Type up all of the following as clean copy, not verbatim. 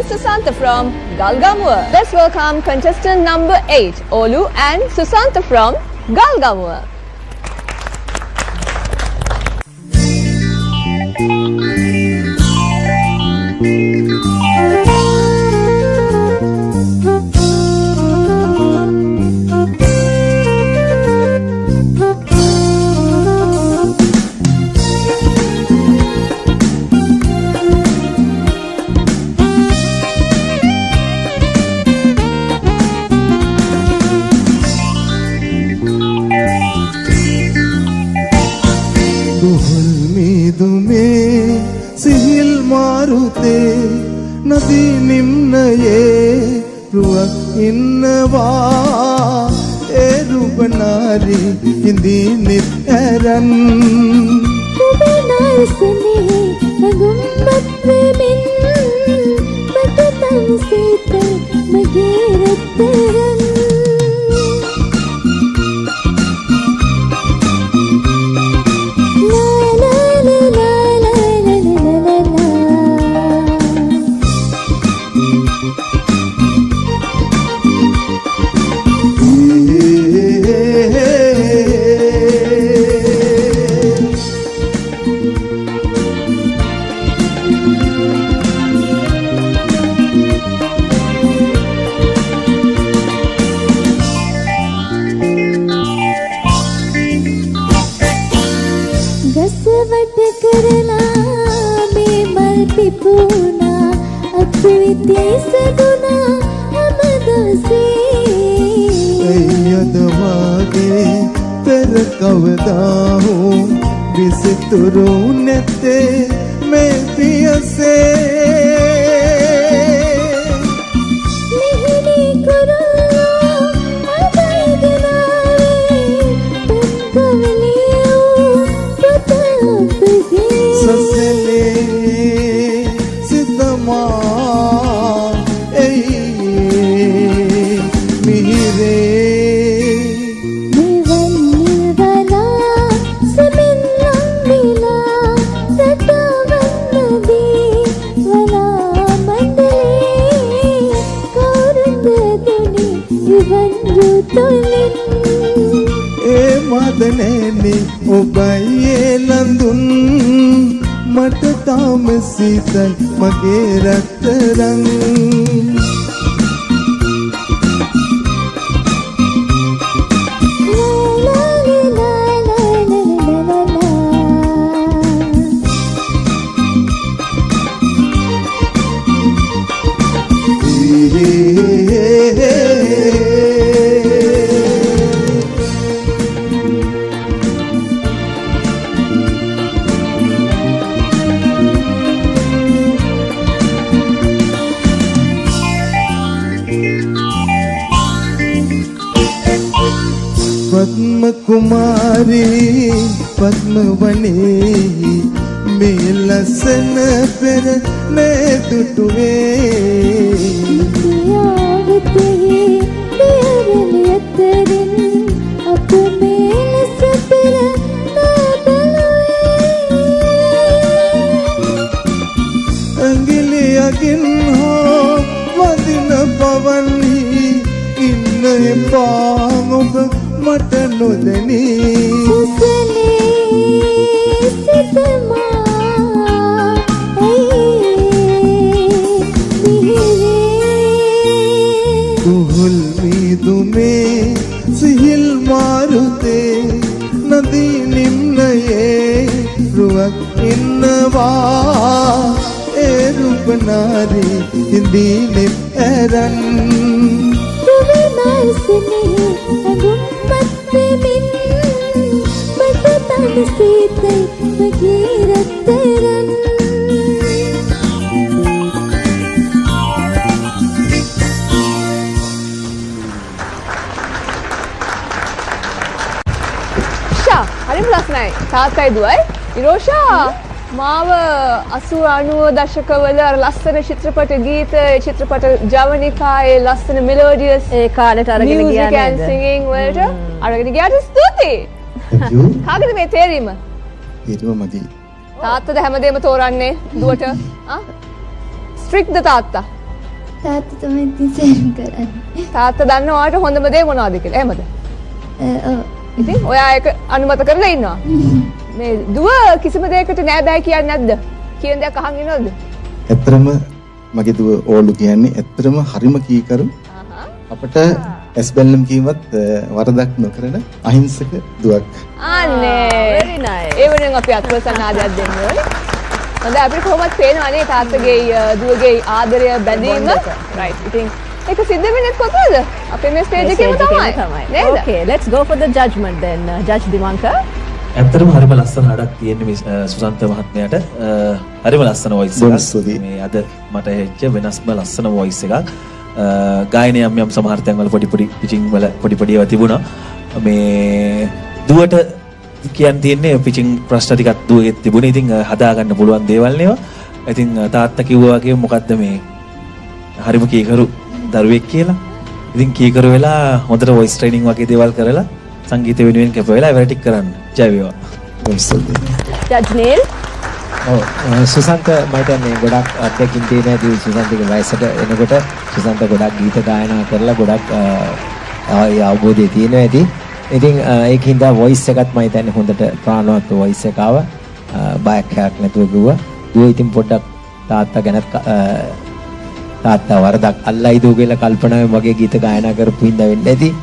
Susantha from Galgamuwa. Let's welcome contestant number 8, Olu and Susantha from Galgamuwa. नदी निम्नये रुअक इन्नवा ए रूपनारी हिंदी नितरन कुबेनार सने गुम्बद में बटतन सीते मगेरतरन तुरुनते में पियसे लिहिनी करो अबैदनावे तुमकवलियो बतापगे ससले सितमा ए मिहिरे मदनेनी उबाये लंदुन मट ताम सीतल मगे रक्त रंग पद्म कुमारी पद्म बने मेलसन पर ने टुटवे यावते बेरलियतरिन अप मेलस पर ना बलवे अंगिली अगिन हो वदिन पवनी इन्ने पांगुब मट नुदनी सुसले सितमा कुहुल मीदु में सिहिल मारुते नदी निम्नये रुअक इन्नवा ए रूपनारी हिंदी नितरन कुबेनार सने गुम्बद में बटतन सीते मगेरतरन හරිම ලස්සනයි. තාත්තයි දුවයි. ඉරෝෂා මාව 80 90 දශකවල අර ලස්සන චිත්‍රපට ගීත, චිත්‍රපට ජවනිකායේ ලස්සන මෙලෝඩියස් ඒ කාලේට අරගෙන ගියා music and singing වලට අරගෙන ගියාට ස්තුතියි. කාගේද මේ තේරීම? ඊටම මදි. තාත්තද හැමදේම තෝරන්නේ දුවට? ආ? ස්ට්‍රික්ට්ද තාත්තා? තාත්තා තමයි ඉතින් සෑම කරන්නේ. තාත්තා දන්නවා ඔයාට හොඳම දේ මොනවද කියලා. එහෙමද? ඔව්. ඉතින් ඔයා ඒක අනුමත කරලා ඉන්නවා. මේ දුව කිසිම දෙයකට නෑ බෑ කියන්නේ නැද්ද? කියන දේ අහන් ඉනවද? ඇත්තටම මගේ දුව ඕලු කියන්නේ ඇත්තටම හරිම කීකරු අපට ඇස් බැල්ලම් කීමත් වරදක් නොකරන අහිංසක දුවක්. අනේ very nice. ඒ වෙනුවෙන් අපි අත්පසනාදයක් දෙන්න ඕනේ. හොඳයි අපිට කොහොමද පේනවනේ තාත්තගේ දුවගේ ආදරය බැඳීම. right. ඉතින් ඒක සිද්ධ වෙන්නේ කොතනද? අපේ මේ ස්ටේජ් එකේම තමයි. නේද? Okay, let's go for the judgment then. Judge Dimanka. ඇත්තටම හරිම ලස්සන හඩක් තියෙන්නේ මේ සුසන්ත මහත්මයාට. හරිම ලස්සන වොයිස් බොහොම එකක්. ස්තුතියි. මේ අද මට හෙච්ච වෙනස්ම ලස්සන වොයිස් එකක්. ගායනය යම් සමහර තැන්වල පොඩි පොඩි පිචින් වල පොඩි පොඩි ඒවා තිබුණා. මේ දුවට කියන්න තියෙන්නේ පිචින් ප්‍රශ්න ටිකක් දුවගේ තිබුණේ. ඉතින් හදා ගන්න පුළුවන් දේවල් නේවා. ඉතින් තාත්තා කිව්වා වගේ මොකද්ද මේ හරිම කීකරු දරුවෙක් කියලා. ඉතින් කීකරු වෙලා හොඳට වොයිස් ට්‍රේනින් වගේ දේවල් කරලා සංගීත වෙනුවෙන් කැප වෙලා ඉවර ටික කරන්න. ජය වේවා. බොහොම ස්තුතියි. Judge Neil. සුසන්ත මට මේ ගොඩක් අත්දැකීම් තියෙන ඇති සුසන්තගේ වයසට එනකොට සුසන්ත ගොඩක් ගීත ගායනා කරලා ගොඩක් අවබෝධය තියෙනවා ඇති. ඉතින් ඒකින්ද වොයිස් එකත් මම හිතන්නේ හොඳට ප්‍රාණවත් වොයිස් එක ආවා. බයක් හැක් නැතුව ගුවා. දුව ඉතින් පොඩ්ඩක් තාත්තා ගැනත් තාත්තා වරදක් අල්ලයිද කියලා කල්පනාවෙන් වගේ ගීත ගායනා කරපු හින්දා වෙන්න ඇති.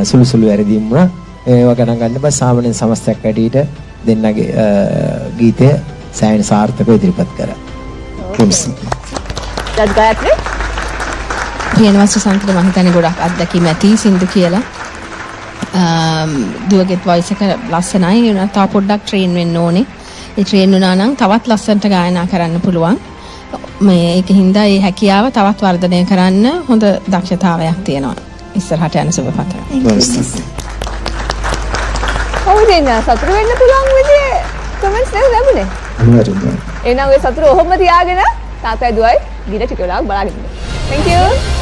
සුළු සුළු වැරදීම් වුණා. ඒවා ගණන් ගන්න බෑ සාමාන්‍ය සමස්තයක් ඇටියට දෙන්නගේ ගීතය සෑහෙන සාර්ථකව ඉදිරිපත් කරා. බොහොම ස්තුතියි. Judge Gayatri. කියනවා සුසන්තට මම හිතන්නේ ගොඩක් අත්දැකීම් ඇති සින්දු කියලා. දුවගෙත් වොයිස් එක ලස්සනයි. ඒ වුණා තව පොඩ්ඩක් ට්‍රේන් වෙන්න ඕනේ. ඒ ට්‍රේන් වුණා නම් තවත් ලස්සනට ගායනා කරන්න පුළුවන්. මේ ඒකින්ද මේ හැකියාව තවත් වර්ධනය කරන්න හොඳ දක්ෂතාවයක් තියෙනවා. ඉස්සරහට යන සුබ පතනවා. බොහොම ස්තුතියි. ඔව් ඉතින් සතුට වෙන්න පුළුවන් විදිහේ කමෙන්ට්ස් නේද ලැබුණේ? අනිවාර්යෙන්ම. එහෙනම් ඔය සතුට ඔහොම තියාගෙන තාත්තයි දුවයි ගිහින් ටික වෙලාවක් බලාගෙන ඉන්න. Thank you.